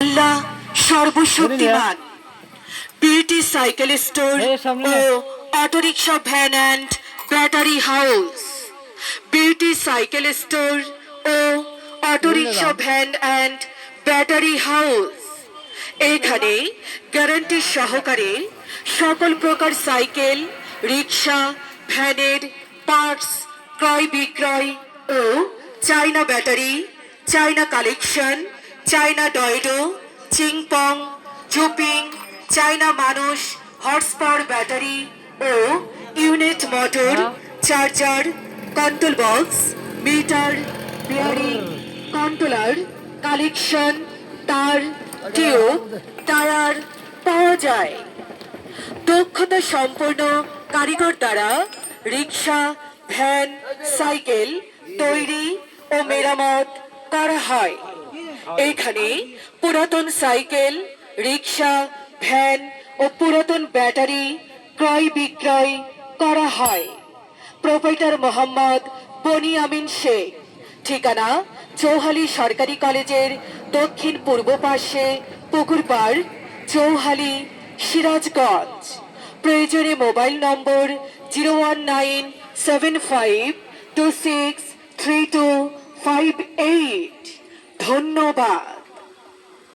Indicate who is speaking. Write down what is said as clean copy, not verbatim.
Speaker 1: আল্লাহ সর্বশক্তিমান। Beauty cycle store ও autorickshaw van and battery house. Beauty cycle store ও autorickshaw van and battery house. এখানে guarantee সহকারে সকল প্রকার সাইকেল, রিক্সা, ভ্যানের পার্টস ক্রয় বিক্রয় ও চাইনা ব্যাটারি, চাইনা কালেকশন, চাইনা ডয়ডো, চিংপং, জুপিং, চাইনা মানুষ, হর্স পাওয়ার ব্যাটারি ও unit motor, charger, control box, meter, bearing, controller, collection, তার, টিউব, টায়ার পাওয়া যায়। দক্ষতা সম্পন্ন কারিগর দ্বারা রিক্সা, ভ্যান, সাইকেল তৈরি ও মেরামত করা হয়। এখানে পুরাতন সাইকেল, রিক্সা, ভ্যান ও পুরাতন ব্যাটারি ক্রয় বিক্রয় করা হয়। প্রোপাইটার মোহাম্মদ বনি আমিন শেখ। ঠিকানা চৌহালি সরকারি কলেজের দক্ষিণ পূর্ব পাশে, পুকুরপাড়, চৌহালি, সিরাজগঞ্জ। প্রয়োজনে মোবাইল নম্বর 01975263258। ধন্যবাদ।